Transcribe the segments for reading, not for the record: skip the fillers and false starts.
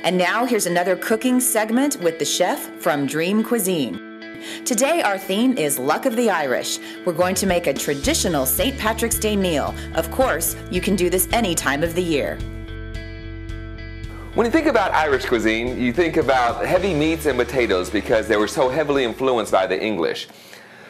And now here's another cooking segment with the chef from Dream Cuisine. Today our theme is Luck of the Irish. We're going to make a traditional St. Patrick's Day meal. Of course, you can do this any time of the year. When you think about Irish cuisine, you think about heavy meats and potatoes because they were so heavily influenced by the English.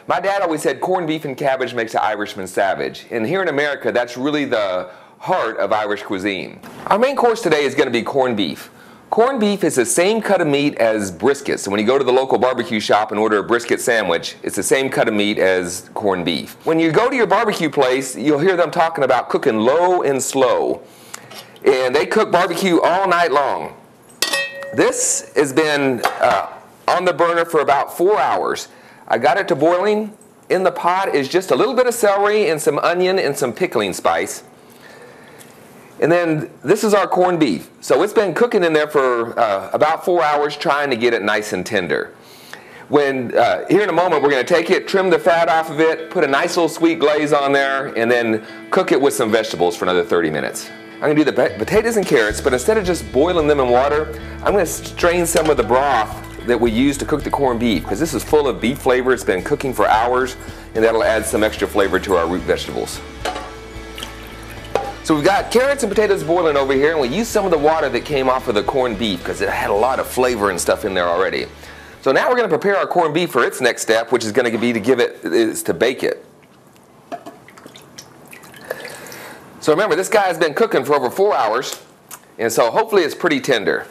My dad always said corned beef and cabbage makes an Irishman savage. And here in America, that's really the heart of Irish cuisine. Our main course today is going to be corned beef. Corned beef is the same cut of meat as brisket. So when you go to the local barbecue shop and order a brisket sandwich, it's the same cut of meat as corned beef. When you go to your barbecue place, you'll hear them talking about cooking low and slow. And they cook barbecue all night long. This has been on the burner for about 4 hours. I got it to boiling. In the pot is just a little bit of celery and some onion and some pickling spice. And then this is our corned beef. So it's been cooking in there for about 4 hours, trying to get it nice and tender. Here in a moment, we're going to take it, trim the fat off of it, put a nice little sweet glaze on there, and then cook it with some vegetables for another 30 minutes. I'm going to do the potatoes and carrots, but instead of just boiling them in water, I'm going to strain some of the broth that we use to cook the corned beef, because this is full of beef flavor. It's been cooking for hours, and that'll add some extra flavor to our root vegetables. So we've got carrots and potatoes boiling over here, and we used some of the water that came off of the corned beef because it had a lot of flavor and stuff in there already. So now we're going to prepare our corned beef for its next step, which is going to be to bake it. So remember, this guy has been cooking for over 4 hours, and so hopefully it's pretty tender.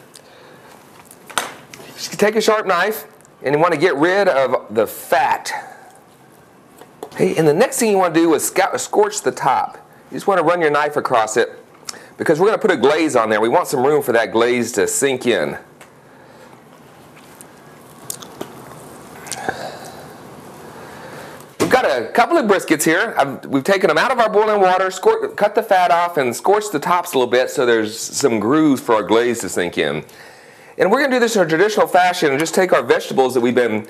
Just take a sharp knife, and you want to get rid of the fat. Okay, and the next thing you want to do is scorch the top. You just want to run your knife across it because we're going to put a glaze on there. We want some room for that glaze to sink in. We've got a couple of briskets here. We've taken them out of our boiling water, cut the fat off, and scorched the tops a little bit so there's some grooves for our glaze to sink in. And we're going to do this in a traditional fashion and just take our vegetables that we've been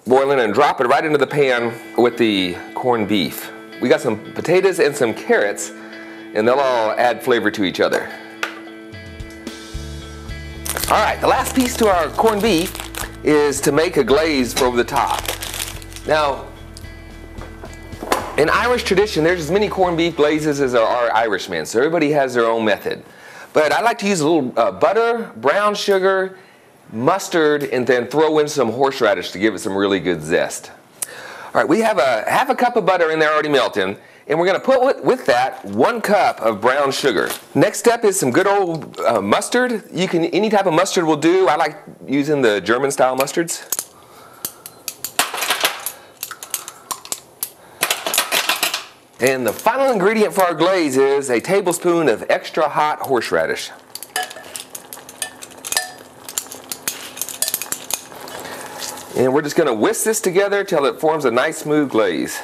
boiling and drop it right into the pan with the corned beef. We got some potatoes and some carrots, and they'll all add flavor to each other. All right, the last piece to our corned beef is to make a glaze for over the top. Now, in Irish tradition, there's as many corned beef glazes as there are Irishmen, so everybody has their own method. But I like to use a little butter, brown sugar, mustard, and then throw in some horseradish to give it some really good zest. All right, we have half a cup of butter in there already melting, and we're going to put with that 1 cup of brown sugar. Next step is some good old mustard. Any type of mustard will do. I like using the German style mustards. And the final ingredient for our glaze is a tablespoon of extra hot horseradish. And we're just going to whisk this together till it forms a nice smooth glaze.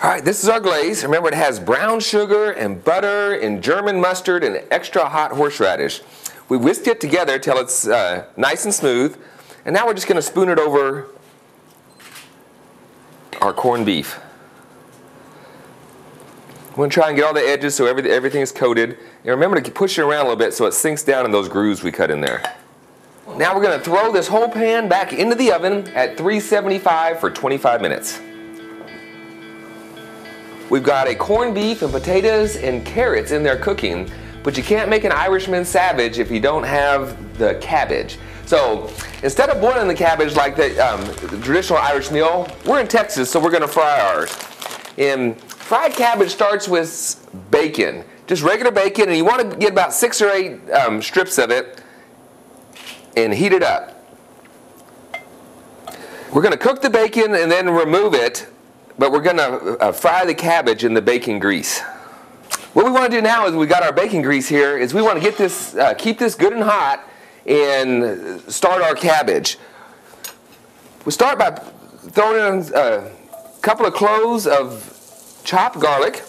All right, this is our glaze. Remember, it has brown sugar and butter and German mustard and extra hot horseradish. We whisked it together till it's nice and smooth. And now we're just going to spoon it over our corned beef. I'm going to try and get all the edges so everything is coated. And remember to push it around a little bit so it sinks down in those grooves we cut in there. Now we're going to throw this whole pan back into the oven at 375 for 25 minutes. We've got a corned beef and potatoes and carrots in there cooking, but you can't make an Irishman savage if you don't have the cabbage. So instead of boiling the cabbage like the traditional Irish meal, we're in Texas, so we're going to fry ours. And fried cabbage starts with bacon, just regular bacon, and you want to get about 6 or 8 strips of it and heat it up. We're going to cook the bacon and then remove it, but we're going to fry the cabbage in the bacon grease. What we want to do now is we got our bacon grease here, is we want to get this, keep this good and hot and start our cabbage. We start by throwing in a couple of cloves of chopped garlic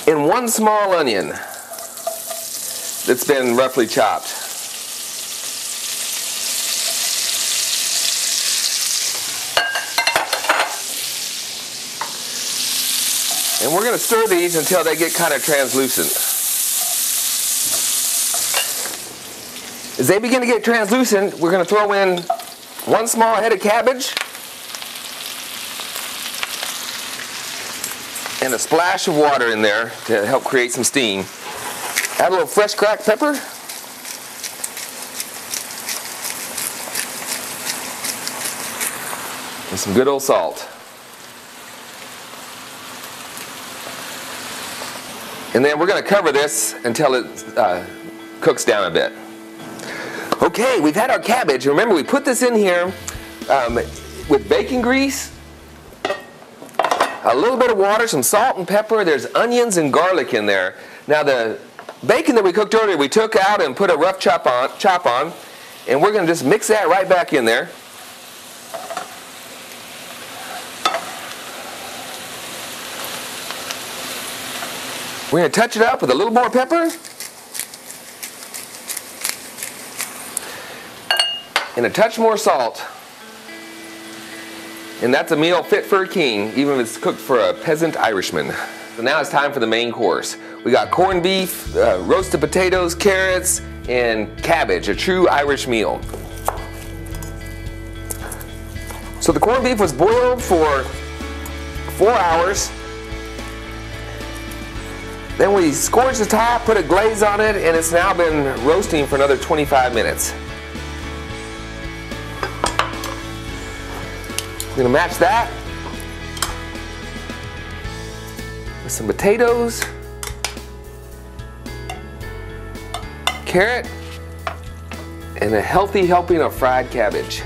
and 1 small onion that's been roughly chopped. And we're going to stir these until they get kind of translucent. As they begin to get translucent, we're going to throw in 1 small head of cabbage and a splash of water in there to help create some steam. Add a little fresh cracked pepper. And some good old salt. And then we're going to cover this until it cooks down a bit. Okay, we've had our cabbage. Remember, we put this in here with bacon grease, a little bit of water, some salt and pepper. There's onions and garlic in there. Now the bacon that we cooked earlier, we took out and put a rough chop on, and we're going to just mix that right back in there. We're going to touch it up with a little more pepper and a touch more salt. And that's a meal fit for a king, even if it's cooked for a peasant Irishman. So now it's time for the main course. We got corned beef, roasted potatoes, carrots, and cabbage, a true Irish meal. So the corned beef was boiled for 4 hours. Then we scorched the top, put a glaze on it, and it's now been roasting for another 25 minutes. We're going to match that with some potatoes, carrot, and a healthy helping of fried cabbage.